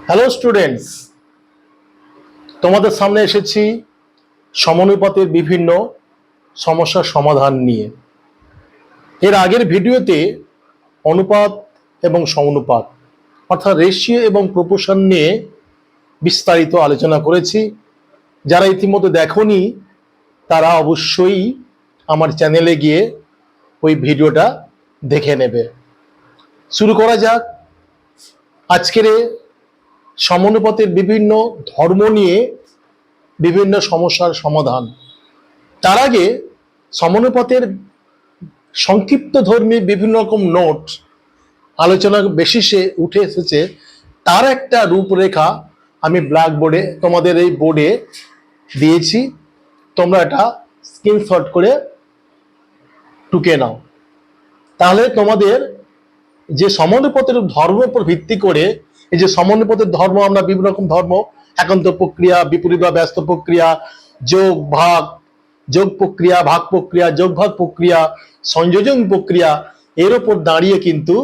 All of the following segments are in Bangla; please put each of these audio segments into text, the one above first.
হ্যালো স্টুডেন্টস, তোমাদের সামনে এসেছি সমানুপাতের বিভিন্ন সমস্যার সমাধান নিয়ে। এর আগের ভিডিওতে অনুপাত এবং সমানুপাত অর্থাৎ রেশিও এবং প্রপোর্শন নিয়ে বিস্তারিত আলোচনা করেছি। যারা ইতিমধ্যে দেখোনি তারা অবশ্যই আমার চ্যানেলে গিয়ে ওই ভিডিওটা দেখে নেবে। শুরু করা যাক আজকের সমানুপাতের বিভিন্ন ধর্ম নিয়ে বিভিন্ন সমস্যার সমাধান। তার আগে সমানুপাতের সংক্ষিপ্ত ধর্মী বিভিন্ন রকম নোট আলোচনা বেসিসে উঠে এসেছে, তার একটা রূপরেখা আমি ব্ল্যাকবোর্ডে তোমাদের এই বোর্ডে দিয়েছি। তোমরা এটা স্ক্রিনশট করে টুকে নাও। তাহলে তোমাদের যে সমানুপাতের ধর্মের উপর ভিত্তি করে এই যে সমানুপাতের ধর্ম, আমরা বিভিন্ন রকম ধর্ম, একান্ত প্রক্রিয়া, বিপরীত বা ব্যস্ত প্রক্রিয়া, যোগ ভাগ, যোগ প্রক্রিয়া, ভাগ প্রক্রিয়া, যোগ ভাগ প্রক্রিয়া, সংযোজন প্রক্রিয়া, এর উপর দাঁড়িয়ে কিন্তু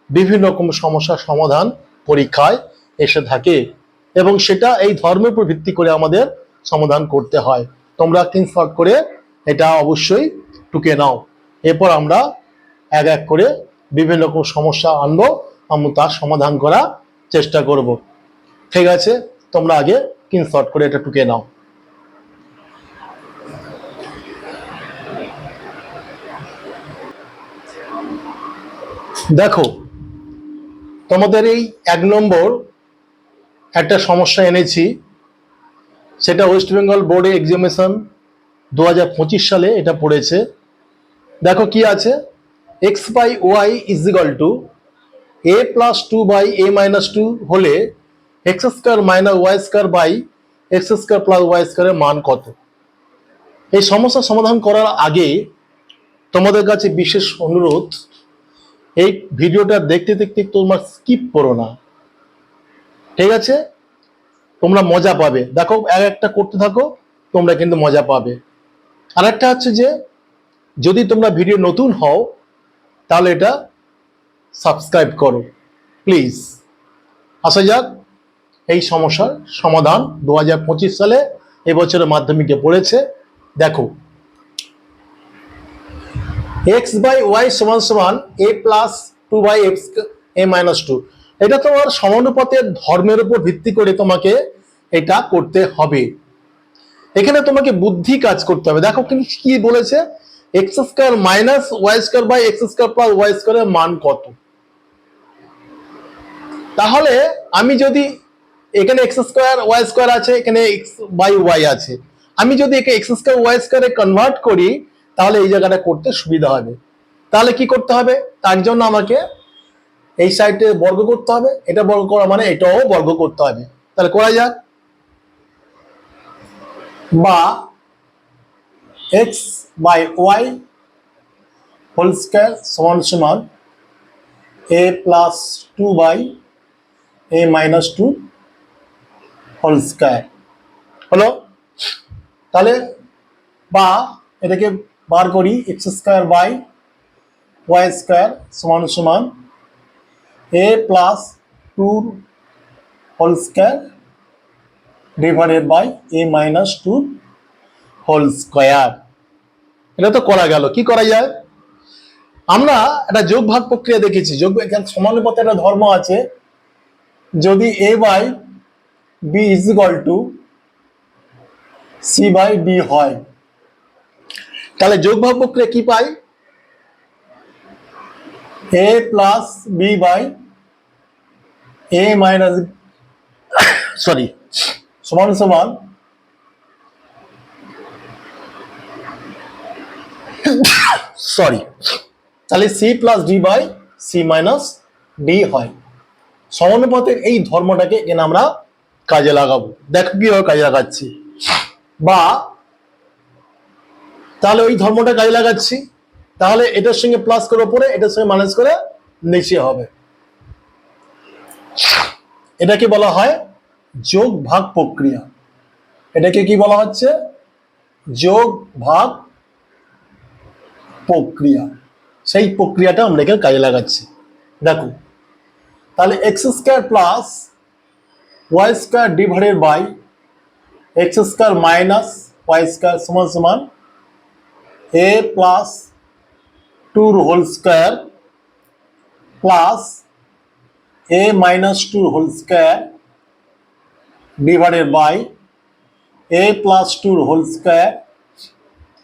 বিভিন্ন রকম সমস্যার সমাধান পরীক্ষায় এসে থাকে এবং সেটা এই ধর্মের উপর ভিত্তি করে আমাদের সমাধান করতে হয়। তোমরা স্ক্রিনশট করে এটা অবশ্যই টুকে নাও। এরপর আমরা এক এক করে বিভিন্ন রকম সমস্যা আনবো, আমরা তার সমাধান করার চেষ্টা করব। ঠিক আছে, তোমরা আগে স্ক্রিনশট করে এটা টুকে নাও। দেখো, তোমাদের এই 1 নম্বর একটা সমস্যা এনেছি, সেটা ওয়েস্ট বেঙ্গল বোর্ডে এক্সামিনেশন 2025 সালে এটা পড়েছে। দেখো কি আছে, x by Y is equal to a plus 2 by a minus 2 হলে X square minus Y square by x square plus Y স্কোয়ারের মান কত? এই সমস্যার সমাধান করার আগে তোমাদের কাছে বিশেষ অনুরোধ, এই ভিডিওটা দেখতে দেখতে তোমরা স্কিপ করো না, ঠিক আছে? তোমরা মজা পাবে। দেখো, এক একটা করতে থাকো, তোমরা কিন্তু মজা পাবে। আর একটা হচ্ছে যে, যদি তোমরা ভিডিও নতুন হও তাহলে এটা সাবস্ক্রাইব করো প্লিজ। আসা যাক এই সমস্যার সমাধান। 2025 সালে এবছরের মাধ্যমিকে পড়েছে। দেখো, এক্স বাই ওয়াই সমান সমান a plus 2 by x a minus 2, এটা তোমার সমানুপাতের ধর্মের উপর ভিত্তি করে তোমাকে এটা করতে হবে। এখানে তোমাকে বুদ্ধি কাজ করতে হবে। দেখো কি বলেছে, X square minus Y square by x square plus Y স্কোয়ারের মান কত? তাহলে আমি যদি এখানে এক্স স্কোয়ার ওয়াই স্কোয়ার আছে, এখানে এক্স বাই ওয়াই আছে, আমি যদি একে এক্স স্কোয়ার ওয়াই স্কোয়ারে কনভার্ট করি তাহলে এই জায়গাটা করতে সুবিধা হবে। তাহলে কি করতে হবে? তার জন্য আমাকে এই সাইডে বর্গ করতে হবে, এটা বর্গ করা মানে এটাও বর্গ করতে হবে। তাহলে করা যাক, বা x by y whole square সমান সমান a plus 2 by a minus 2 whole square হলো। তাহলে বা এটাকে বার করি, x square by y square সমান সমান a plus 2 whole square divided by a minus 2 whole square. এটা তো করা গেল। কি করা যায়? আমরা একটা যোগ ভাগ প্রক্রিয়া দেখেছি। যোগ সমানুপাতে একটা ধর্ম আছে, যদি a by B is equal to C by d হয়, তাহলে যোগ ভাগ প্রক্রিয়া কি পাই? A plus b by a minus সমান সমান তাহলে C plus d by c minus d হয়। সমানুপাতের এই ধর্মটাকে এখানে আমরা কাজে লাগাবো। দেখো কিভাবে কাজে লাগাচ্ছি। বা তাহলে ওই ধর্মটা কাজে লাগাচ্ছি, তাহলে এটার সঙ্গে প্লাস করে উপরে, এটার সঙ্গে মাইনাস করে নিচে হবে। এটাকে বলা হয় যোগ ভাগ প্রক্রিয়া। এটাকে কি বলা হচ্ছে? যোগ ভাগ প্রক্রিয়া। সেই প্রক্রিয়াটা আমরা এখানে কাজে লাগাচ্ছি। দেখো, তাহলে x square plus Y square divided by x square minus Y square সমান সমান এ প্লাস টুর হোল স্কোয়ার প্লাস এ মাইনাস টুর whole square divided by a plus টুর whole square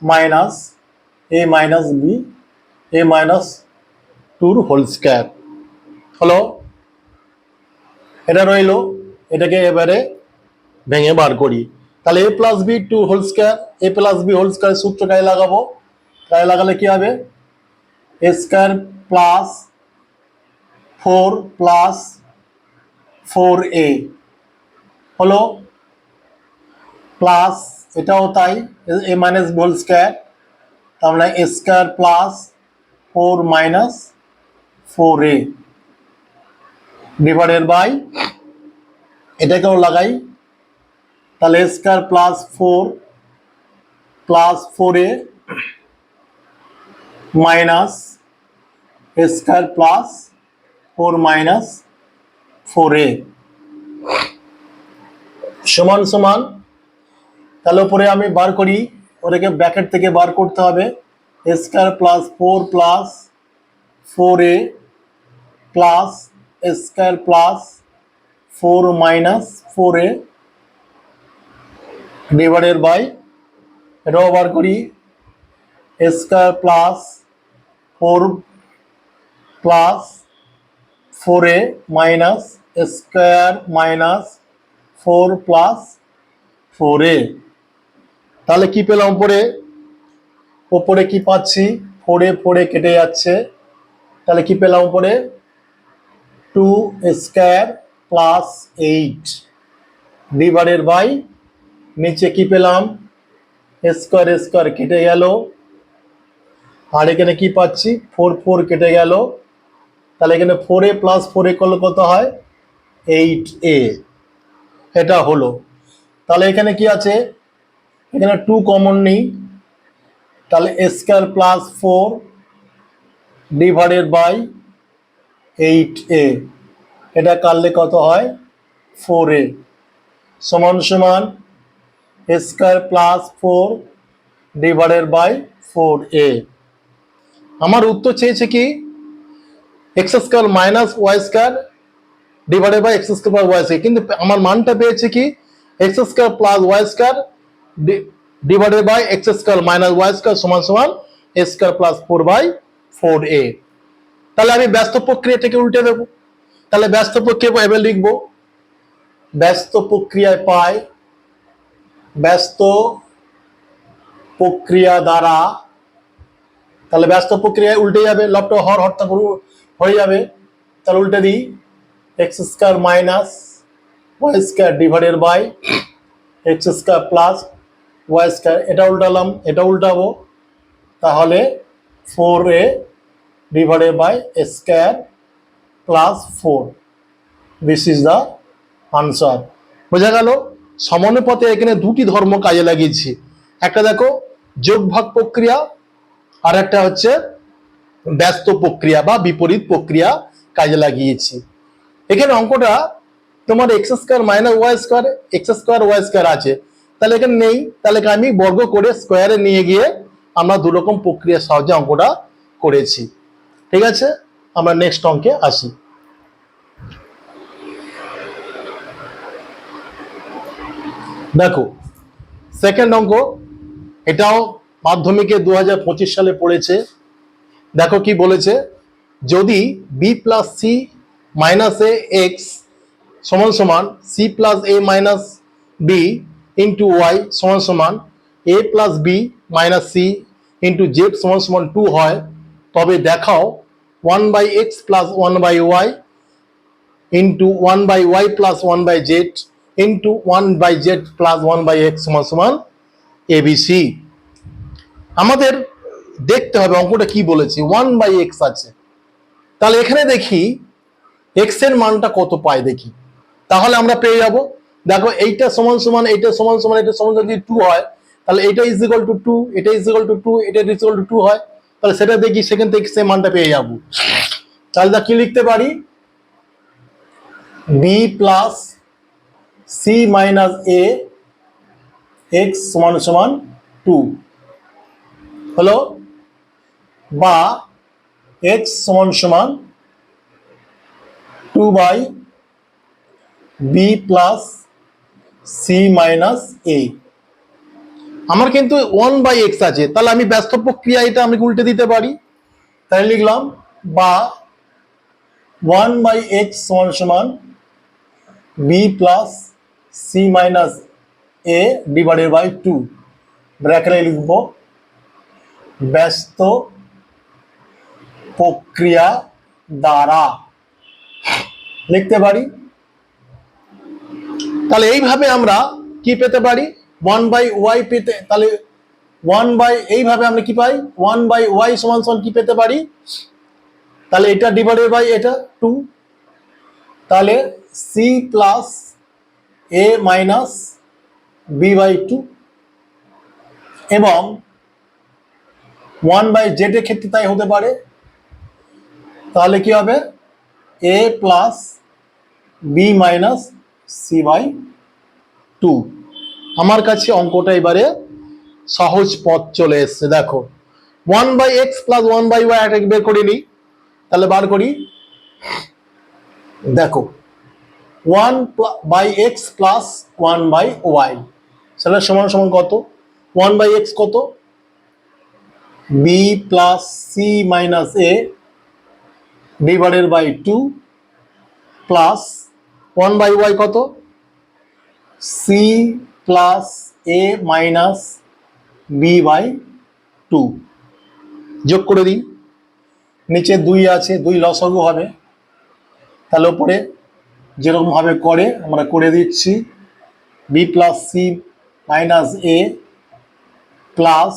minus a minus b a minus টুর হোল স্কোয়ার হলো। এটা রইল, এটাকে এবারে ভেঙে বার করি। তাহলে a plus b two whole square, a plus b whole square সূত্র গায়ে লাগাবো। গায়ে লাগালে কি হবে? A square plus 4 plus 4a হলো, প্লাস এটাও তাই a minus b whole square, তার মানে a square plus 4 minus 4a divided by এটাকেও লাগাই, তাহলে a square plus 4 plus 4a minus a square plus 4 minus 4a সমান সমান, তাহলে উপরে আমি বার করি, ওটাকে ব্র্যাকেট থেকে বার করতে হবে। A square plus 4 plus 4a plus a square plus 4 minus 4a divided by এটাও বার করি, a square plus 4 plus 4a minus square minus 4 plus 4a। তাহলে কি পেলাম উপরে? উপরে কি পাচ্ছি? 4a 4a কেটে যাচ্ছে, তাহলে কি পেলাম উপরে? 2 স্কোয়ার প্লাস 8 ডিভাইডেড বাই নিচে কি পেলাম? স্কোয়ার স্কোয়ার কেটে গেল, আর এখানে কি পাচ্ছি? 4 4 কেটে গেল, তাহলে এখানে 4a প্লাস 4a করলে কত হয়? 8a। এটা হলো। তাহলে এখানে কি আছে? এখানে 2 কমন নেই, তাহলে a square plus 4 divided by 8a এটা কাটলে কত হয়? 4a সমান সমান a square plus 4 divided by 4a। আমার উত্তর চেয়েছে কি? X square minus Y square divided by x square plus Y square, কিন্তু আমার মানটা পেয়েছে কি? X square plus Y square divided by x square minus Y square সমান সমান a square plus 4 by 4a। তাহলে আমি ব্যস্ত প্রক্রিয়াটাকে উল্টে দেবো। তাহলে ব্যস্ত প্রক্রিয়া এবার লিখবো, ব্যস্ত প্রক্রিয়ায় পাই ব্যস্ত প্রক্রিয়া দ্বারা, তাহলে ব্যস্ত প্রক্রিয়ায় উল্টে যাবে, লবটা হর হরটা হয়ে যাবে, তাহলে উল্টে দিই, X square minus Y square divided by x square plus Y square, এটা উল্টালাম, এটা উল্টাবো, তাহলে 4a divided by square plus 4। This is the answer. বোঝা গেল? সমানুপাতে এখানে দুটি ধর্ম কাজে লাগিয়েছি, একটা দেখো যোগ ভাগ প্রক্রিয়া, আর একটা হচ্ছে ব্যস্ত প্রক্রিয়া বা বিপরীত প্রক্রিয়া কাজে লাগিয়েছি। এখানে অঙ্কটা তোমার X square minus Y square, X square Y square আছে, তাহলে এখানে নেই, তাহলে আমি বর্গ করে স্কোয়ারে নিয়ে গিয়ে আমরা দুরকম প্রক্রিয়ার সাহায্যে অঙ্কটা করেছি। ঠিক আছে, আমরা নেক্সট অঙ্কে আসি। দেখো সেকেন্ড অঙ্ক, এটাও মাধ্যমিকে 2025 সালে পড়েছে। দেখো কি বলেছে, যদি b plus C minus a x সমান সমান সি প্লাস এ মাইনাস বি ইন্টু ওয়াই সমান সমান a plus B minus c into z সমান সমান 2 হয়, তবে দেখাও 1/x plus 1/y into 1/y plus 1/z into 1/z plus 1/x সমান সমান এবিসি। আমাদের দেখতে হবে অঙ্কটা কি বলেছে, 1/x আছে, তাহলে এখানে দেখি x এর মানটা কত পাই দেখি, তাহলে আমরা পেয়ে যাব। দেখো এইটা সমান সমান এইটা সমান সমান এটা সমান যদি 2 হয়, তাহলে এটা ইজ ইকুয়াল টু 2, এটা ইজ ইকুয়াল টু 2, এটা ইজ ইকুয়াল টু 2 হয়, তাহলে সেটা দেখি, সেখান থেকে x এর মানটা পেয়ে যাব। তাহলে কি লিখতে পারি? b plus C minus a x সমান সমান 2 হলো, বা এক্স সমান সমান 2 by B plus C minus a. আমার কিন্তু 1 বাই এক্স আছে, তাহলে আমি ব্যস্ত প্রক্রিয়া এটা আমি উল্টে দিতে পারি। তাই লিখলাম বা 1 বাই এক্স সমান সমান B plus C minus A divided by 2, ব্র্যাকেটে লিখব ব্যস্ত প্রক্রিয়া দ্বারা লিখতে পারি। তাহলে এইভাবে আমরা কি পেতে পারি, 1 বাই ওয়াই পেতে, তাহলে 1 বাই এইভাবে আমরা কি পাই, 1 বাই ওয়াই সমান সমান কি পেতে পারি, তাহলে এটা ডিভাইডেড বাই এটা 2, তাহলে C plus A minus B by 2, এবং 1 বাই জেড এর ক্ষেত্রে তাই হতে পারে, তাহলে কি হবে a plus B minus c by 2। আমার কাছে অঙ্কটা এবারে সহজ পথ চলে এসছে। দেখো 1 by x plus 1 by y এটা বের করে নিই, তাহলে বার করি। দেখো 1 by x plus 1 by y সেটা সমান সমান কত, 1 বাই এক্স কত, b plus C minus A divided by 2 plus 1 by y কত, c plus A minus B by 2। যোগ করে দিই, নিচে 2 আছে, 2 লসাগু হবে, তাহলে উপরে যেরকম ভাবে করে আমরা করে দিচ্ছি, B plus C minus a plus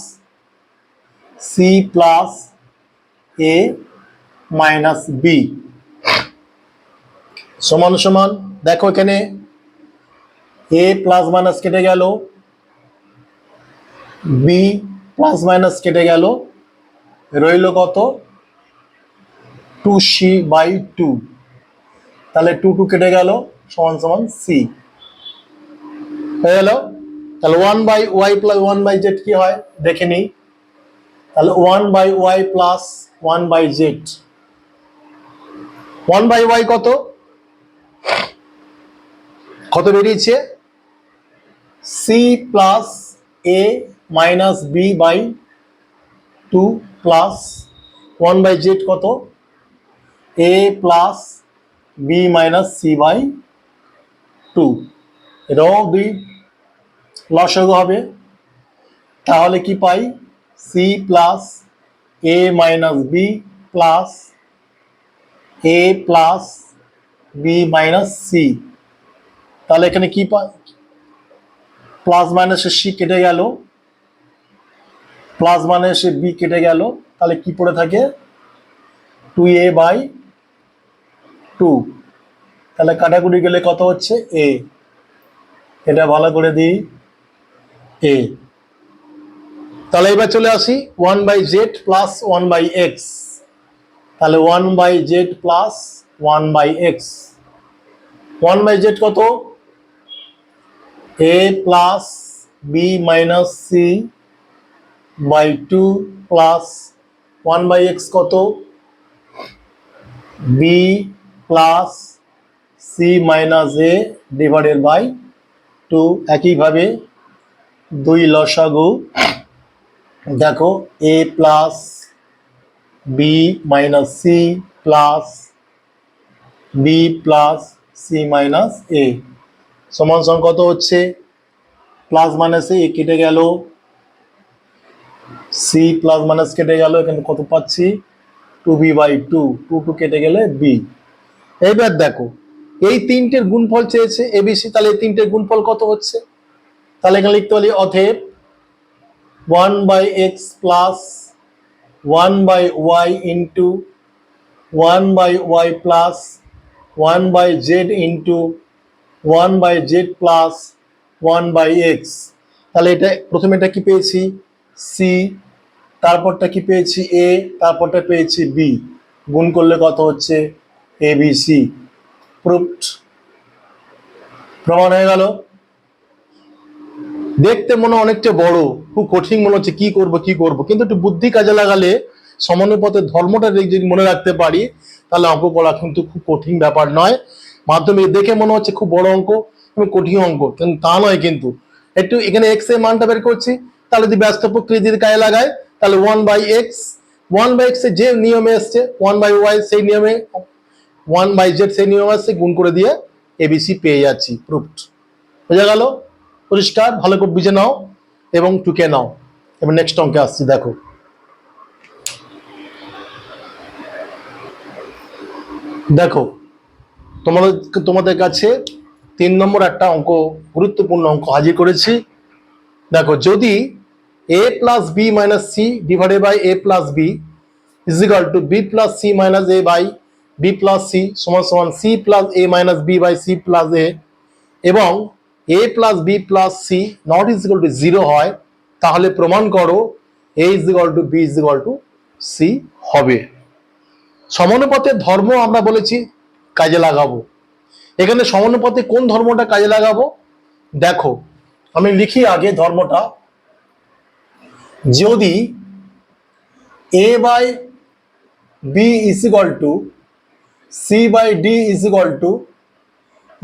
C plus A minus B সমান সমান, দেখো এখানে এ প্লাস মাইনাস কেটে গেল, বি প্লাস মাইনাস কেটে গেল, রইল কত 2c বাই 2, তাহলে 2 2 কেটে গেল সমান সমান সি হয়ে গেল। তাহলে 1 by Y plus 1 by z কি হয় দেখে নিই, তাহলে 1 by Y plus 1 by z, 1 by y কত কত বেরিয়েছে, c plus A minus B by 2 plus 1 by z কত, a plus B minus c by 2, এটাও 2 লসাগু হবে, তাহলে কি পাই, c plus A minus B plus a plus B minus c. তাহলে এখানে কি পাই, প্লাস মাইনাসের সি কেটে গেল, প্লাস মাইনাসের বি কেটে গেল, তাহলে কি পড়ে থাকে 2a বাই 2, তাহলে কাটাকুটি গেলে কত হচ্ছে এ, এটা ভালো করে দিই এ। তাহলে এবার চলে আসি 1 by Z plus 1 by x, তাহলে 1 by Z plus 1 by x, 1 by z কত, a plus B minus c by 2 plus 1 by x কত, b plus C minus A divided by 2। একইভাবে 2 লসাগু, দেখো a plus B minus c plus b plus C minus a সমান সমান কত হচ্ছে, প্লাস মাইনাসে এ কেটে গেল, সি প্লাস মাইনাস কেটে গেল, এখানে কত পাচ্ছি 2b বাই 2, 2 2 কেটে গেলে বি। এইবার দেখো এই তিনটের গুণফল চেয়েছে এবিসি, তাহলে এই তিনটের গুণফল কত হচ্ছে, তাহলে এখানে লিখতে পারি অতএব 1 by x plus 1 by Y into 1 by Y plus 1 by Z into 1 by Z plus 1 by x. তাহলে এটা প্রথমে এটা কি পেয়েছি সি, তারপরটা কি পেয়েছি এ, তারপরটা পেয়েছি বি, গুণ করলে কত হচ্ছে এবিসি। প্রুফড। প্রমাণ হয়ে গেল। দেখতে মনে অনেকটা বড়, খুব কঠিন মনে হচ্ছে, কি করব, কিন্তু একটু বুদ্ধি কাজে লাগালে সমানুপাতের ধর্মটা যদি মনে রাখতে পারি তাহলে অঙ্ক করা কিন্তু খুব কঠিন ব্যাপার নয়। মাধ্যমিক দেখে মনে হচ্ছে খুব বড় অঙ্ক এবং কঠিন অঙ্ক, কিন্তু তা নয়। কিন্তু একটু এখানে এক্স এর মানটা বের করছি, তাহলে যদি ব্যস্ত প্রকৃতি যদি কাজে লাগায় তাহলে 1/x, 1/x এর যে নিয়মে এসছে 1/y সেই নিয়মে, 1/z সেই নিয়মে আসছে, গুণ করে দিয়ে এবিসি পেয়ে যাচ্ছি, প্রুফড। বোঝা গেল? পরিষ্কার? ভালো করে বুঝে নাও এবং টুকে নাও। এবার নেক্সট অঙ্কে আসছি, দেখো। দেখো তোমাদের কাছে 3 নম্বর একটা অঙ্ক, গুরুত্বপূর্ণ অঙ্ক হাজির করেছি। দেখো, যদি a plus B minus C divided by a plus b is equal to b plus C minus A by B plus c সমান সমান c plus A minus B by c plus a, এবং a plus b plus c not is equal to 0 হয়, তাহলে প্রমাণ করো a is equal to b is equal to c হবে। সমানুপাতের ধর্ম আমরা বলেছি কাজে লাগাবো। এখানে সমানুপাতে কোন ধর্মটা কাজে লাগাবো? দেখো, আমি লিখি আগে ধর্মটা। যদি a by B is equal to C by D is equal to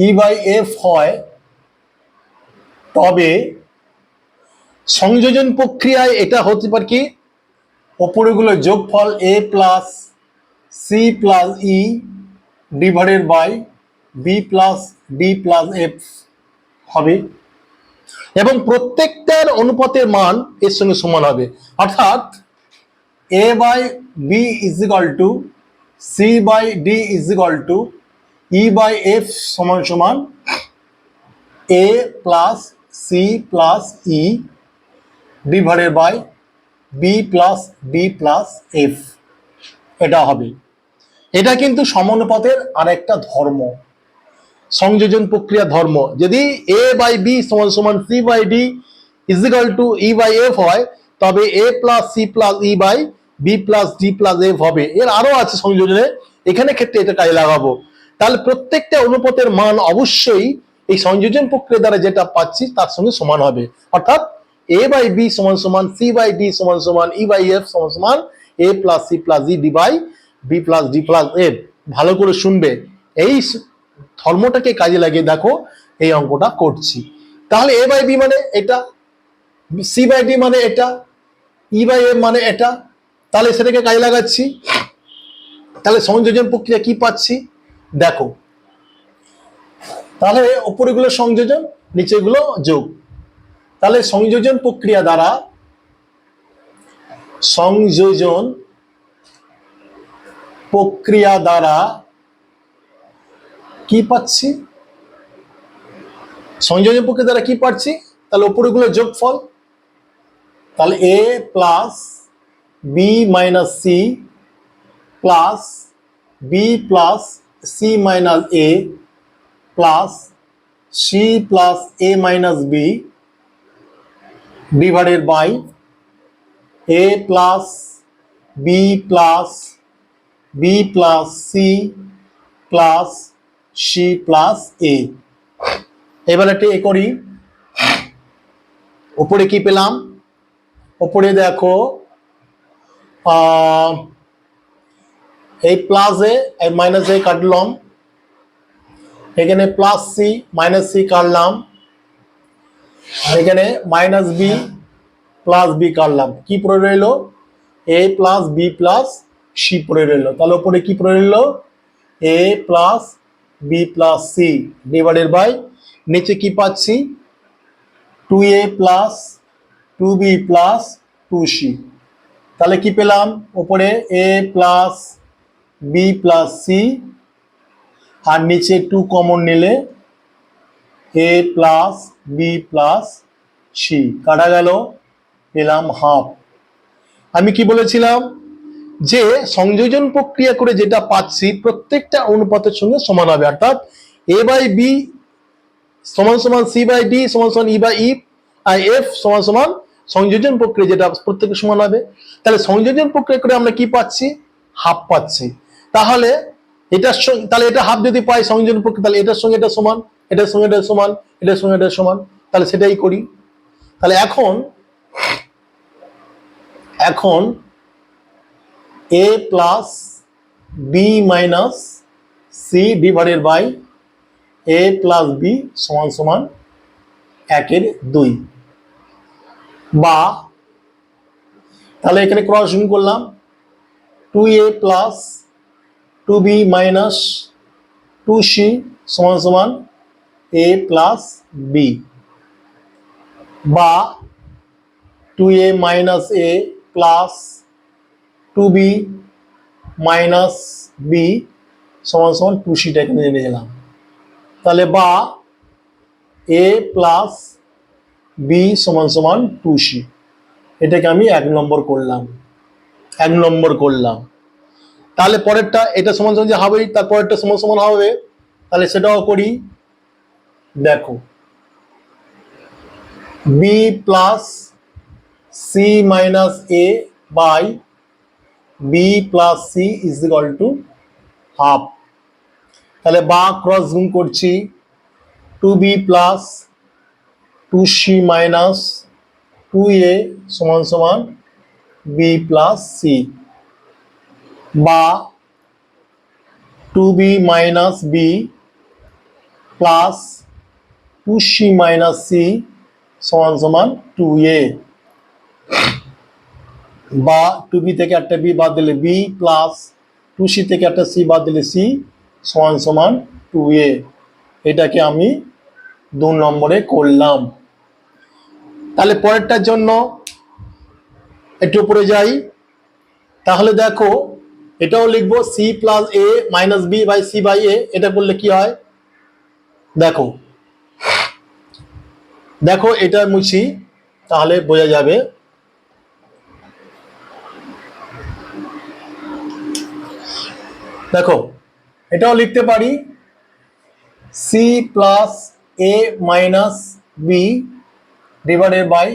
E by F হয়, তবে সংযোজন প্রক্রিয়ায় এটা হতে পারে কি, ওপরেগুলো যোগফল a plus C plus E divided by B plus D plus F হবে, এবং প্রত্যেকটার অনুপাতের মান এর সঙ্গে সমান হবে। অর্থাৎ a by B is equal to C by D is equal to E by F সমান সমান a plus C plus E divided by B plus D plus F, এটা হবে। এটা কিন্তু সমানুপাতের আরেকটা ধর্ম, সংযোজন প্রক্রিয়া ধর্ম। যদি a বাই বি সমান সমান C by D is equal to E by F হয়, তবে a plus C plus E by B plus D plus F হবে। এর আরো আছে সংযোজনে, এখানে ক্ষেত্রে এটা কাজে লাগাবো। তাহলে প্রত্যেকটা অনুপাতের মান অবশ্যই এই সংযোজন প্রক্রিয়া দ্বারা যেটা পাচ্ছি তার সঙ্গে সমান হবে। অর্থাৎ a বাই বি সমান সমান সি বাই ডি সমান সমান ই বাই এফ সমান সমান a plus C plus E D by B plus D plus F. ভালো করে শুনবে, এই ধর্মটাকে কাজে লাগিয়ে দেখো এই অঙ্কটা করছি। তাহলে a বাই বি মানে এটা, সি বাই ডি মানে এটা, ই বাই এফ মানে এটা, তাহলে সেটাকে কাজে লাগাচ্ছি। তাহলে সংযোজন প্রক্রিয়া কি পাচ্ছি দেখো, তাহলে উপরেগুলো সংযোজন, নিচেগুলো যোগ। তাহলে সংযোজন প্রক্রিয়া দ্বারা কি পাচ্ছি, সংযোজন প্রক্রিয়া দ্বারা কি পাচ্ছি, তাহলে উপরেগুলো যোগফল। তাহলে a plus B minus c plus b plus C minus a plus C plus A minus b divided by a plus b plus b plus C plus C plus a. এবার একটা এ করি, উপরে কি পেলাম, উপরে দেখো এই প্লাস এ মাইনাস এ কাটলাম, এখানে প্লাস সি মাইনাস সি কাটলাম, এখানে মাইনাস বি প্লাস বি কাটলাম, কি পড়ে রইল, a plus b plus c পড়ে রইল। তাহলে উপরে কি পড়ে রইল, a plus b plus c divided by নিচে কি পাচ্ছি 2a plus 2b plus 2c। তাহলে কি পেলাম, উপরে a plus b plus c আর নিচে 2 কমন নিলে a plus b plus c কাটা গেল, পেলাম হাফ। আমি কি বলেছিলাম যে সংযোজন প্রক্রিয়া করে যেটা পাচ্ছি প্রত্যেকটা অনুপাতের সঙ্গে সমান হবে। অর্থাৎ a বাই বি সমান সমান সি বাই ডি সমান সমান E by E R F সমান সমান সংযোজন প্রক্রিয়া যেটা প্রত্যেকের সমান হবে। তাহলে সংযোজন প্রক্রিয়া করে আমরা কি পাচ্ছি, হাফ পাচ্ছি। তাহলে এটার সঙ্গে, তাহলে এটা হাফ যদি পাই সংযোজন প্রক্রিয়া, তাহলে এটার সঙ্গে এটা সমান, এটার সঙ্গে এটা সমান, এটার সঙ্গে এটা সমান, তাহলে সেটাই করি। তাহলে এখন a plus B minus C divided by a plus B সমান সমান 1/2, বা তাহলে এখানে ক্রস গুণ করলাম 2a plus 2b minus 2c সমান সমান a প্লাস বি, বা 2a minus a plus 2b minus B সমান সমান 2c টা এখানে এনে গেলাম। তাহলে বা a প্লাস বি সমান সমান 2c, এটাকে আমি 1 নম্বর করলাম। তাহলে পরেরটা এটা সমান সমান যে হবেই, তারপরেরটা সমান সমান হবে, তাহলে সেটাও করি। দেখো b plus C minus A by B plus C is equal to half. তাহলে বা ক্রস গুণ করছি 2b plus 2c minus 2a সমান সমান b প্লাস সি, বা 2b minus B plus 2c minus C সমান সমান 2a, বা 2b থেকে একটা b বাদ দিলে b প্লাস 2c থেকে একটা c বাদ দিলে c সমান সমান 2a। এটাকে আমি 2 নম্বরে করলাম। তাহলে পরেরটার জন্য একটু উপরে যাই। তাহলে দেখো এটাও লিখবো c plus a minus B by c by a. এটা করলে কি হয় দেখো, এটা মুছি, তাহলে বোঝা যাবে। দেখো এটাও লিখতে পারি c plus a minus b divided by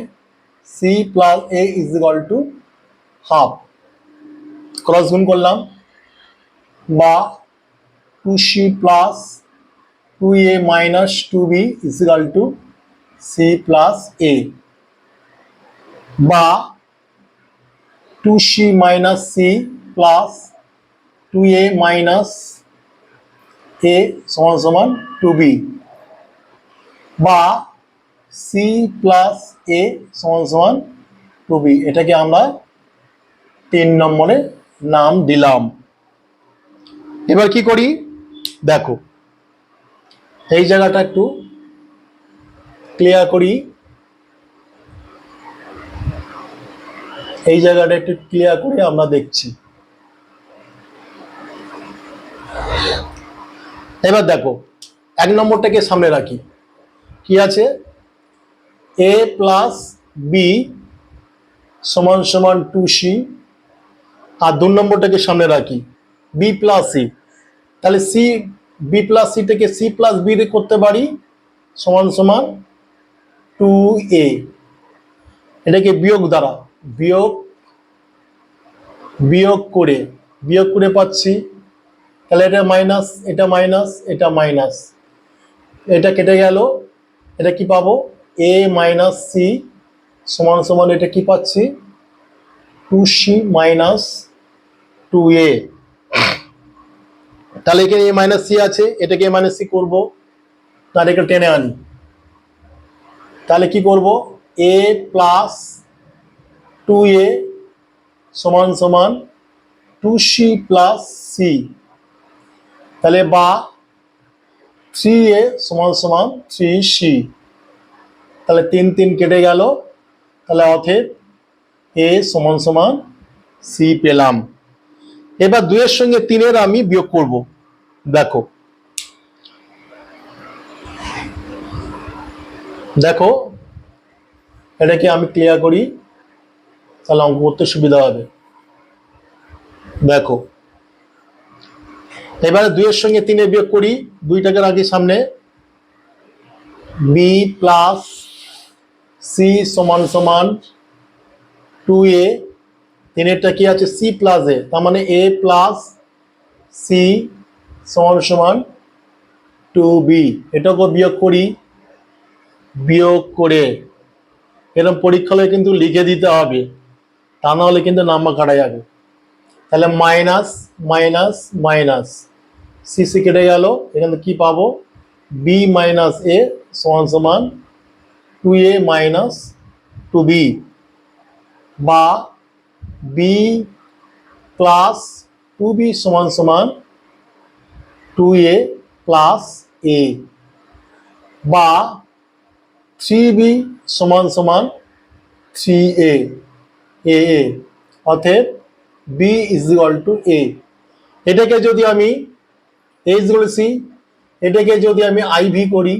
c plus a is equal to half. Cross গুণ করলাম, বা 2c plus 2a minus 2b is equal to c plus a, বা 2c minus c plus 2a minus a সমান সমান 2b, বা সি প্লাস এ সমান সমান 2b। এটাকে আমরা 3 নম্বরে নাম দিলাম। এবার কি করি দেখো, এই জায়গাটা একটু ক্লিয়ার করি। আমরা দেখছি। এবার দেখো 1 নম্বরটাকে সামনে রাখি, কি আছে a প্লাস বি সমান সমান 2c, আর 2 নম্বরটাকে সামনে রাখি b প্লাস সি। তাহলে b প্লাস সি থেকে c প্লাস বি করতে পারি সমান সমান 2a। এটাকে বিয়োগ করে পাচ্ছি। তাহলে এটা মাইনাস, এটা মাইনাস, এটা মাইনাস, এটা কেটে গেল। এটা কি পাবো a মাইনাস সি সমান সমান এটা কি পাচ্ছি 2c মাইনাস 2a। তাহলে এখানে a মাইনাস সি আছে, এটাকে a মাইনাস সি করবো, তাহলে এটা টেনে আনি। তাহলে কি করব a প্লাস 2a সমান সমান 2c প্লাস সি, তাহলে বা 3a সমান সমান 3c। তাহলে 3 3 কেটে গেল, তাহলে অতএব a সমান সমান c পেলাম। এবার 2 এর সঙ্গে 3 এর আমি বিয়োগ করব। দেখো এটাকে আমি ক্লিয়ার করি, তাহলে অঙ্ক করতে সুবিধা হবে। দেখো এবারে 2 এর সঙ্গে 3 এর বিয়োগ করি, 2টাকে রাখি সামনে। b প্লাস সি সমান সমান 2a, 3এরটা কি আছে c প্লাস এ, তার মানে a প্লাস সি সমান সমান টু বি, এটাকেও বিয়োগ করি, বিয়োগ করে এরকম পরীক্ষা হলে কিন্তু লিখে দিতে হবে, তা না হলে কিন্তু নাম্বার কাটা যাবে। তাহলে মাইনাস মাইনাস মাইনাস সিসি কেটে গেল, এখানে কি পাবো, বি মাইনাস এ সমান সমান টু এ মাইনাস টু বি, বা বি প্লাস টু বি সমান সমান টু এ প্লাস এ, বা থ্রি বি সমান সমান থ্রি এ এ, অতএব বি ইজ ইকুয়াল টু এ। এটাকে যদি আমি এ ইজ ইকুয়াল টু সি, এটাকে যদি আমি আই ভি করি,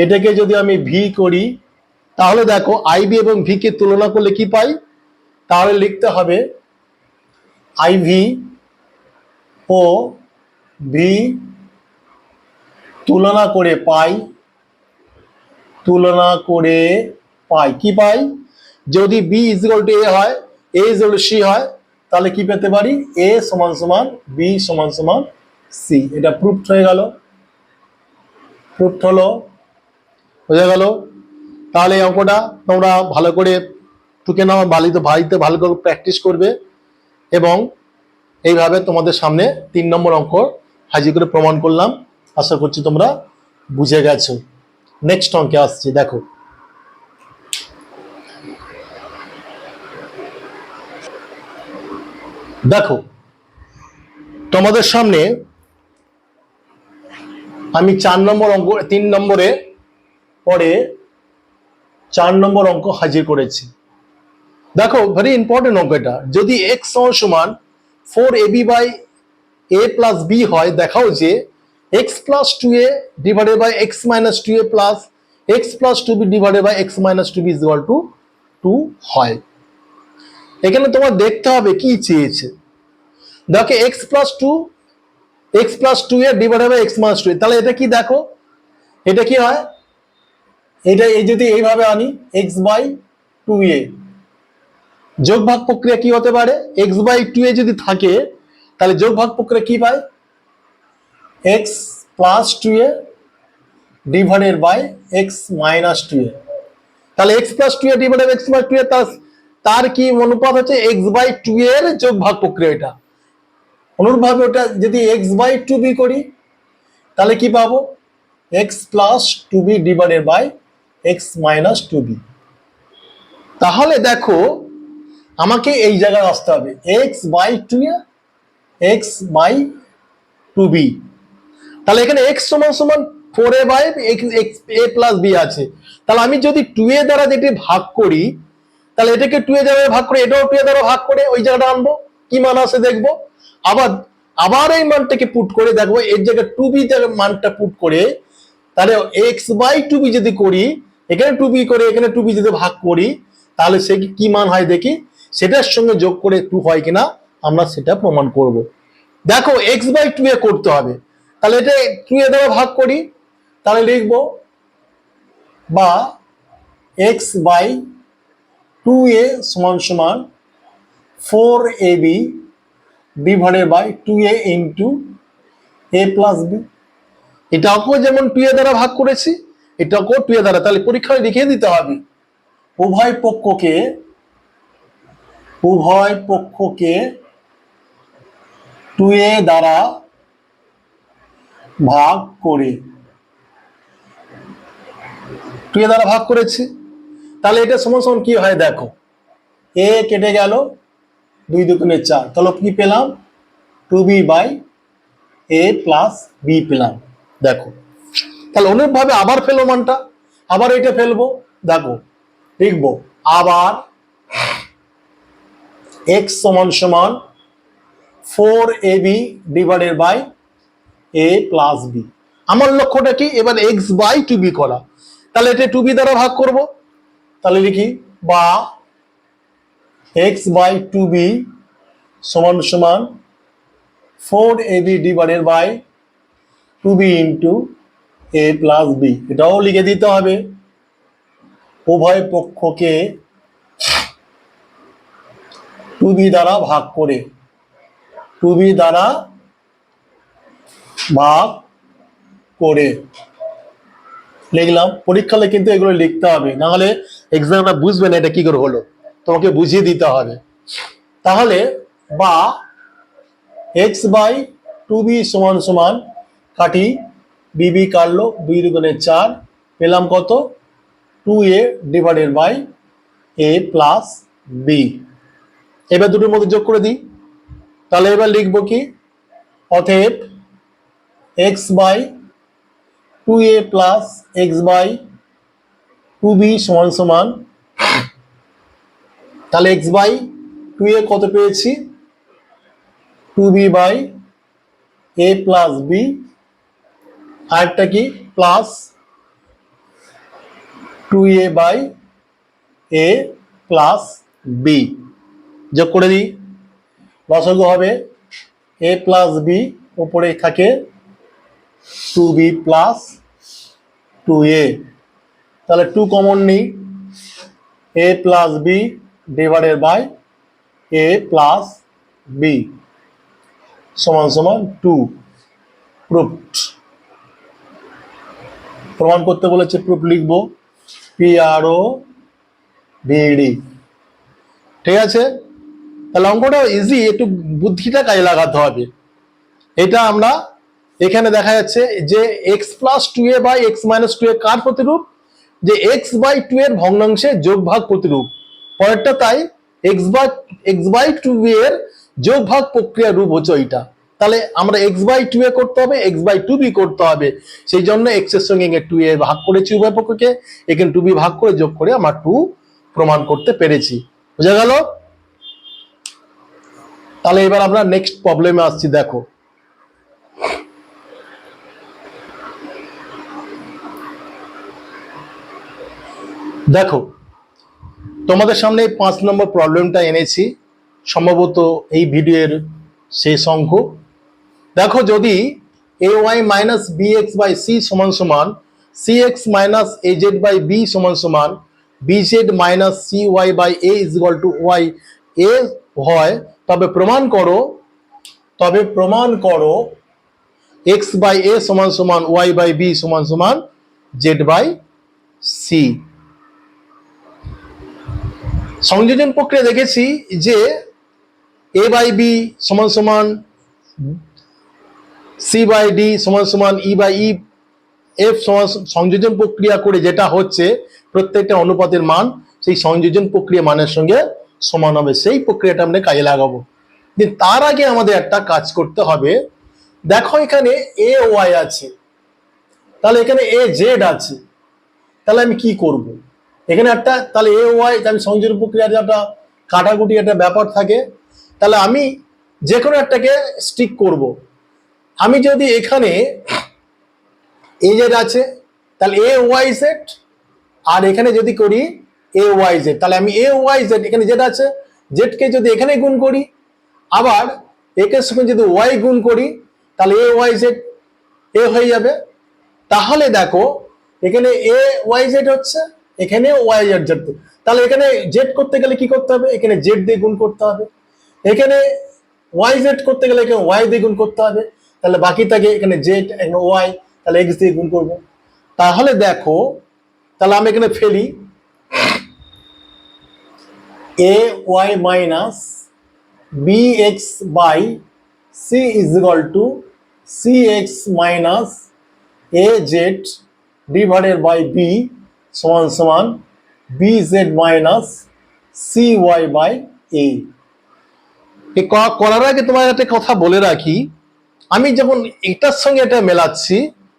এটাকে যদি আমি ভি করি, তাহলে দেখো আই ভি এবং ভি কে তুলনা করলে কি পাই, তাহলে লিখতে হবে আই ভি ও ভি তুলনা করে পাই, তুলনা করে পাই, কি পাই, যদি বি ইজ ইকুয়াল টু এ হয়, এ ইজ ইকুয়াল টু সি হয়, তাহলে কি পেতে পারি, এ সমান সমান বি সমান সমান সি। এটা প্রুফড হয়ে গেল, প্রুফড হলো, বোঝা গেল। তাহলে এই অঙ্কটা তোমরা ভালো করে টুকে নাও, বাড়িতে ভালো করে প্র্যাকটিস করবে, এবং এইভাবে তোমাদের সামনে 3 নম্বর অঙ্ক হাজির করে প্রমাণ করলাম। আশা করছি তোমরা বুঝে গেছো। নেক্সট অঙ্কে আসছি, দেখো দেখো তোমাদের সামনে আমি 4 নম্বর অঙ্ক, 3 নম্বরে পরে 4 নম্বর অঙ্ক হাজির করেছি। দেখো ভেরি ইম্পর্টেন্ট অঙ্ক এটা। যদি x সমান 4ab by a plus b হয়, দেখাও যে x plus 2a divided by x minus 2a plus x plus 2b divided by x minus 2b is equal to 2 হয়। এখানে তোমার দেখতে হবে কি চেয়েছে। দেখো x plus 2a divided by x minus 2a, তাহলে এটা কি, দেখো এটা কি হয়, এটা এই যদি এইভাবে আনি x বাই 2a, যোগ ভাগ প্রক্রিয়া কি হতে পারে, x বাই 2a যদি থাকে তাহলে যোগ ভাগ প্রক্রিয়া কি পায়, x plus 2a divided by x minus 2a, তাহলে x plus 2a divided by x minus 2a, তার কি অনুপাত হচ্ছে x বাই 2 এর যোগ ভাগ প্রক্রিয়া। এটা অনুরূপভাবে ওটা যদি x বাই 2b করি, তাহলে কি পাবো, x plus 2b divided by x minus 2b। তাহলে দেখো আমাকে এই জায়গায় আসতে হবে x by 2a, x by 2b, তাহলে এখানে x সমান সমান 4a by a plus b আছে। তাহলে আমি যদি 2a দ্বারা যেটি ভাগ করি, তাহলে এটাকে 2a দ্বারা ভাগ করে, এটাও 2a দ্বারা ভাগ করে ওই জায়গাটা আনবো, কি মান আসে দেখবো। আবার আবার এই মানটাকে পুট করে দেখবো, এর জায়গায় 2b মানটা পুট করে, তাহলে x বাই 2b যদি করি, এখানে 2b করে এখানে 2b যদি ভাগ করি, তাহলে সে কি মান হয় দেখি, সেটার সঙ্গে যোগ করে 2 হয় কিনা আমরা সেটা প্রমাণ করব। দেখো x বাই 2a করতে হবে, তাহলে এটা 2a দ্বারা ভাগ করি, তাহলে লিখবো বা x বাই 2a সমান সমান 4ab divided by 2a into a plus b। এটাকেও যেমন 2a দ্বারা ভাগ করেছি, এটাকেও 2a দ্বারা, তাহলে পরীক্ষায় লিখে দিতে হবে উভয় পক্ষকে 2a দ্বারা ভাগ করে, 2a দ্বারা ভাগ করেছি, তাহলে এটা সমান সমান কি হয় দেখো, a কেটে গেল, 2 দুগুণে 4, তাহলে কি পেলাম, 2b by a plus b পেলাম। দেখো তাহলে অনুরূপভাবে আবার ফেলো মানটা, আবার এটা ফেলবো, দেখো লিখবো আবার x সমান সমান 4ab divided by a plus b। আমার লক্ষ্যটা কি, এবার x বাই 2b করা, তাহলে এটা 2b দ্বারা ভাগ করব, তাহলে লিখি বা x বাই 2b সমান সমান 4ab divided by 2b into a plus b। এটাও লিখে দিতে হবে উভয় পক্ষকে 2b দ্বারা ভাগ করে, 2b দ্বারা ভাগ করে লিখলাম। পরীক্ষালে কিন্তু এগুলো লিখতে হবে, না হলে এক্সামটা বুঝবে না এটা কি করে হলো, তোমাকে বুঝিয়ে দিতে হবে। তাহলে বা এক্স বাই টু বি সমান সমান কাটি, বিবি কাটলো, 2×4 পেলাম কত, 2a divided by a plus B. এবার দুটোর মধ্যে যোগ করে দিই। তাহলে এবার লিখবো কি, অতএব X by 2a plus X by 2b সমান সমান, তাহলে এক্স বাই 2a কত পেয়েছি, 2b by a plus B, আরেকটা কি plus 2a by a plus B. যোগ করে দিই, লসাগু হবে a প্লাস বি, উপরে থাকে 2b প্লাস 2a, তাহলে 2 কমন নিই, a plus B divided by a plus B সমান সমান 2। প্রুফড, প্রমাণ করতে বলেছে, প্রুফ লিখবো PROVD। ঠিক আছে, তাহলে অঙ্কটা ইজি, একটু বুদ্ধিটা কাজে লাগাতে হবে। এটা আমরা এখানে দেখা যাচ্ছে যে x plus 2a by X minus 2a কার প্রতিরূপ, যে x বাই 2 এর ভগ্নাংশে যোগ ভাগ প্রতিরূপ। পরেরটা তাই, x বাই 2b এর যোগ ভাগ প্রক্রিয়া রূপ হচ্ছে ওইটা। তাহলে আমরা x বাই 2a করতে হবে, x বাই 2b করতে হবে, সেই জন্য x এর সঙ্গে 2a ভাগ করেছি উভয় পক্ষকে, এখানে 2b ভাগ করে যোগ করে আমরা 2 প্রমাণ করতে পেরেছি। বুঝা গেল? তাহলে এবার আমরা নেক্সট প্রবলেমে আসছি। দেখো, দেখো তোমাদের সামনে 5 নম্বর প্রবলেমটা এনেছি, সম্ভবত এই ভিডিওর শেষ অঙ্ক। দেখো, যদি ay minus bx by c সমান সমান cx minus az by b সমান সমান bz minus cy by a is equal to y a হয়, তবে প্রমাণ করো x বাই a সমান সমান y বাই b সমান সমান z বাই c। সংযোজন প্রক্রিয়া দেখেছি যে a বাই b সমান সমান c বাই d সমান সমান e বাই e f সমান, সংযোজন প্রক্রিয়া করে যেটা হচ্ছে প্রত্যেকটা অনুপাতের মান সেই সংযোজন প্রক্রিয়া মানের সঙ্গে সমান হবে, সেই প্রক্রিয়াটা আমরা কাজে লাগাবো। কিন্তু তার আগে আমাদের একটা কাজ করতে হবে। দেখো, এখানে a y আছে, তাহলে এখানে a z আছে, তাহলে আমি কি করব, এখানে একটা, তাহলে a y, আমি সংযোজন প্রক্রিয়ার একটা কাটাকুটি একটা ব্যাপার থাকে, তাহলে আমি যে কোনো একটাকে স্টিক করব। আমি যদি এখানে a z আছে, তাহলে a y z, আর এখানে যদি করি a y z, তাহলে আমি a y z, এখানে z আছে, z কে যদি এখানে গুণ করি, আবার একের সঙ্গে যদি y গুণ করি, তাহলে a y z a হয়ে যাবে। তাহলে দেখো, এখানে a y z হচ্ছে, এখানে y z যাচ্ছে, তাহলে এখানে z করতে গেলে কি করতে হবে, এখানে z দিয়ে গুণ করতে হবে, এখানে y z করতে গেলে এখানে y দিয়ে গুণ করতে হবে, তাহলে বাকি থাকে এখানে z, এখানে y, তাহলে x দিয়ে গুণ করব। তাহলে দেখো, তাহলে আমি এখানে ফেলি a y minus bx by c is equal to cx minus az divided by b সমান সমান bz minus cy by a। করার আগে তোমার একটা কথা বলে রাখি, আমি যখন এটার সঙ্গে এটা মেলাচ্ছি,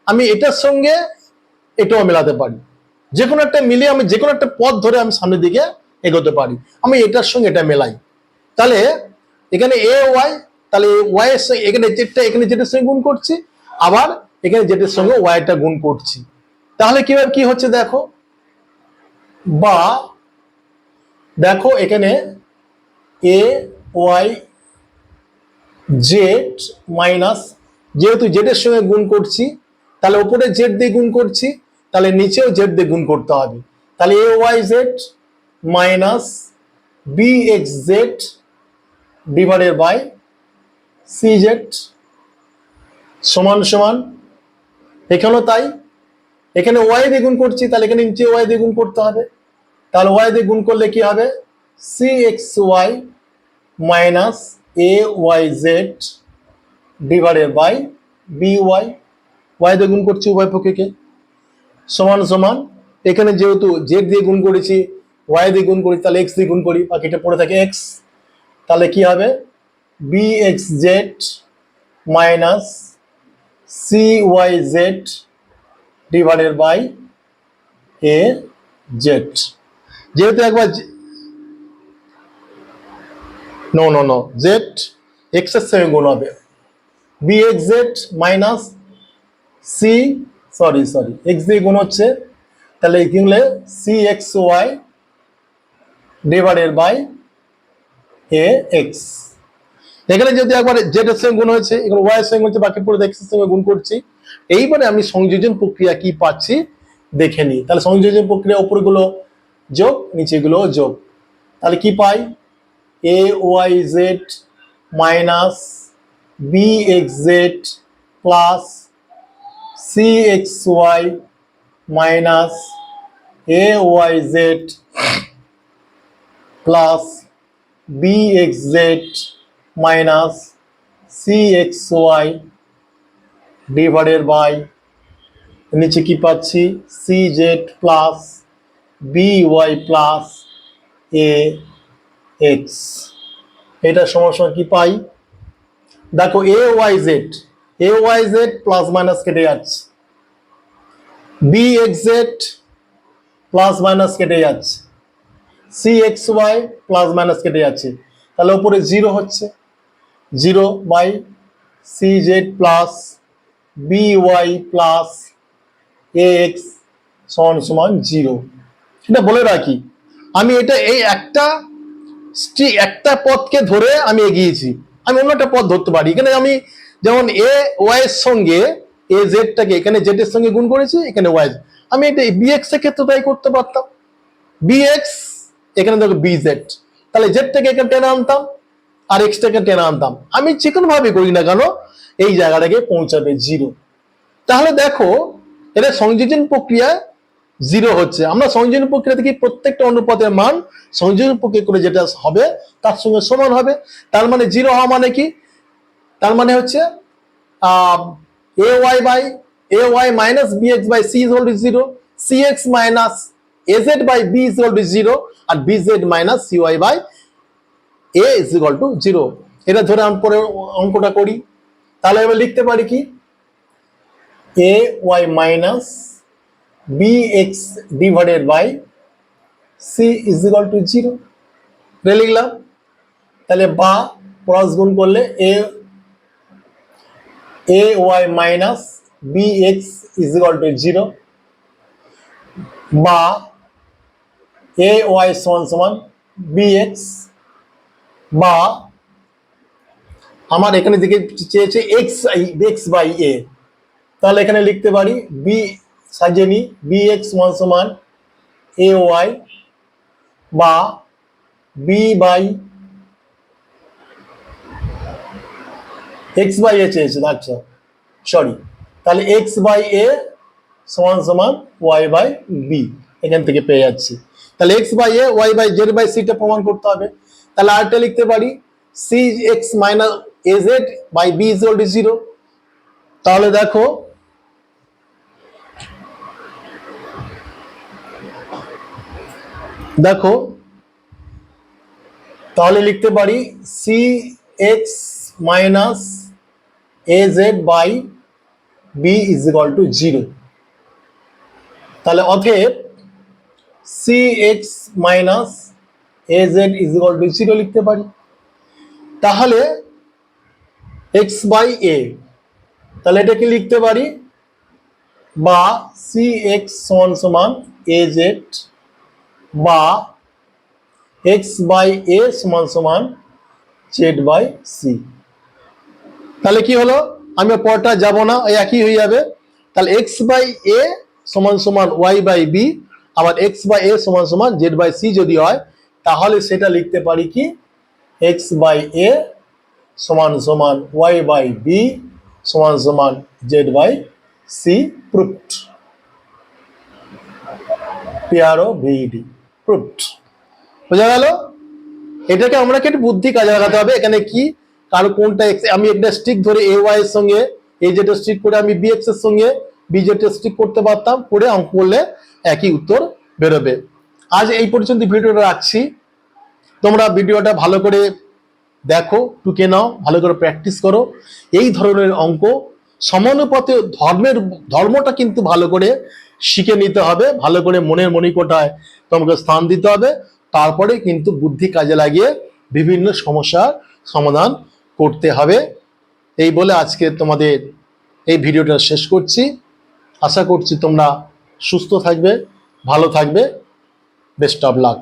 আমি এটার সঙ্গে এটাও মেলাতে পারি, যে কোনো একটা মিলিয়ে আমি যে কোনো একটা পথ ধরে আমি সামনের দিকে এগোতে পারি। আমি এটার সঙ্গে এটা মেলাই, তাহলে এখানে a y, তাহলে y এর সঙ্গে এখানে জেডটা, এখানে জেডের সঙ্গে গুণ করছি, আবার এখানে জেডের সঙ্গে ওয়াইটা গুণ করছি। তাহলে কি হচ্ছে দেখো, বা দেখো এখানে a y z মাইনাস, যেহেতু জেডের সঙ্গে গুণ করছি, তাহলে উপরে জেড দিয়ে গুণ করছি, তাহলে নিচেও জেড দিয়ে গুণ করতে হবে, তাহলে a y z minus bx z divided by cz সমান সমান, এখানেও তাই, এখানে ওয়াই দিয়ে গুণ করছি, তাহলে এখানে নিচে ওয়াই দিয়ে গুণ করতে হবে। তাহলে ওয়াই দিয়ে গুণ করলে কি হবে, C x Y minus A Y Z divided by B Y, Y দিয়ে গুণ করছি উভয় পক্ষকে, সমান সমান এখানে যেহেতু জেড দিয়ে গুণ করেছি ওয়াই দিয়ে গুণ করি, তাহলে এক্স দিয়ে গুণ করি, বাকিটা পড়ে থাকে এক্স। তাহলে কি হবে, B x Z minus C Y Z divided by A Z. যেহেতু একবার no no no Z X এর সঙ্গে গুণ হবে, B x Z minus C sorry X দিয়ে গুণ হচ্ছে, তাহলে কি হলে C x Y divided by A X. এখানে যদি একবার জেড এর সঙ্গে গুণ হয়েছে, এখানে ওয়াই এর সঙ্গে হচ্ছে, বাকি পুরো এক্স এর সঙ্গে গুণ করছি। এইবারে আমি সংযোজন প্রক্রিয়া কি পাচ্ছি দেখে নিই। তাহলে সংযোজন প্রক্রিয়া উপরগুলো যোগ, নিচেগুলো যোগ, তাহলে কি পাই, a Y z minus b x z plus c x Y minus A Y z plus b x Z minus c x Y divided by নিচে কি পাচ্ছি, c Z plus B Y plus এ এক্স। এটা সমস্যা কি পাই, দেখো a Y z plus minus কেটে যাচ্ছে, b x z plus minus কেটে যাচ্ছে, c x y plus minus কেটে যাচ্ছে, তাহলে উপরে জিরো হচ্ছে, zero by C Z plus B Y plus A x সমান সমান জিরো। এটা বলে রাখি, আমি এটা এই একটা পথকে ধরে আমি এগিয়েছি, আমি অন্য একটা পথ ধরতে পারি। এখানে আমি যেমন এ ওয়াই এর সঙ্গে এ জেডটাকে এখানে জেড এর সঙ্গে গুণ করেছি, এখানে ওয়াই, আমি এটা বিএক্স এর ক্ষেত্রে তাই করতে পারতাম, বিএক্স এখানে দেখো বি জেড, তাহলে জেডটাকে এখানে টেনে আনতাম আর এক্সটাকে টেনে আনতাম, আমি যেকোনো ভাবে করি না কেন এই জায়গাটাকে পৌঁছাবে জিরো। তাহলে দেখো এটা সংযোজন প্রক্রিয়া জিরো হচ্ছে। আমরা সংযোজন প্রক্রিয়া থেকে প্রত্যেকটা অনুপাতের মান সংযোজন প্রক্রিয়া করে যেটা হবে তার সঙ্গে সমান হবে। তার মানে জিরো হওয়া মানে কি, তার মানে হচ্ছে a y minus b x by c is equal to zero, c x minus A Z by B is equal to zero, আর b z minus C y by a is equal to zero. এটা ধরে আমি পরে অঙ্কটা করি। তাহলে এবার লিখতে পারি কি, a y minus b x divided by c is equal to zero, লিখলাম। তাহলে বা ক্রস গুণ করলে a y minus b x is equal to zero, বা এ ওয়াই সমান সমান বি এক্স, বা আমার এখানে দিকে চেয়েছে এক্স বাই এ, তাহলে এখানে লিখতে পারি বি সাজিয়ে নি, বি এক্স সমান সমান এ ওয়াই বা বি বাই এক্স বাই এ চেয়েছে, আচ্ছা সরি, তাহলে এক্স বাই এ সমান সমান ওয়াই বাই বি, এখান থেকে পেয়ে যাচ্ছি। তাহলে X by A Y by Z by সিটা প্রমাণ করতে হবে। তাহলে আরেকটা লিখতে পারি C x minus A Z by B is equal to zero. তাহলে দেখো তাহলে লিখতে পারি C x minus A Z by B is equal to zero. তাহলে অতএব C x minus A Z is equal to zero লিখতে পারি। তাহলে এক্স বাই এ, তাহলে এটাকে লিখতে পারি বা সি এক্স সমান সমান এ জেড বা এক্স বাই এ সমান সমান জেড বাই সি। তাহলে কি হলো, আমি পরটা যাব না, একই হয়ে যাবে। তাহলে এক্স বাই এ সমান সমান ওয়াই বাই বি, আবার এক্স বাই এ সমান সমান জেড বাই সি যদি হয়, তাহলে সেটা লিখতে পারি কি এক্স বাই এ সমান সমান ওয়াই বাই বি সমান সমান Z by C proofed, PROVED, proofed. বোঝা গেল? এটাকে আমরা একটু বুদ্ধি কাজে লাগাতে হবে। এখানে কি কারো কোনটা আমি একটা স্টিক ধরে AY এর সঙ্গে AZ এর স্টিক করে আমি BX এর সঙ্গে BZ এর স্টিক করতে পারতাম, করে অঙ্ক করলে একই উত্তর বেরোবে। আজ এই পর্যন্ত ভিডিওটা রাখছি। তোমরা ভিডিওটা ভালো করে দেখো, টুকে নাও, ভালো করে প্র্যাকটিস করো। এই ধরনের অঙ্ক সমানুপাতে ধর্মটা কিন্তু ভালো করে শিখে নিতে হবে, ভালো করে মনের মণিকোঠায় তোমাকে স্থান দিতে হবে। তারপরে কিন্তু বুদ্ধি কাজে লাগিয়ে বিভিন্ন সমস্যার সমাধান করতে হবে। এই বলে আজকে তোমাদের এই ভিডিওটা শেষ করছি। আশা করছি তোমরা সুস্থ থাকবে, ভালো থাকবে। Best of luck.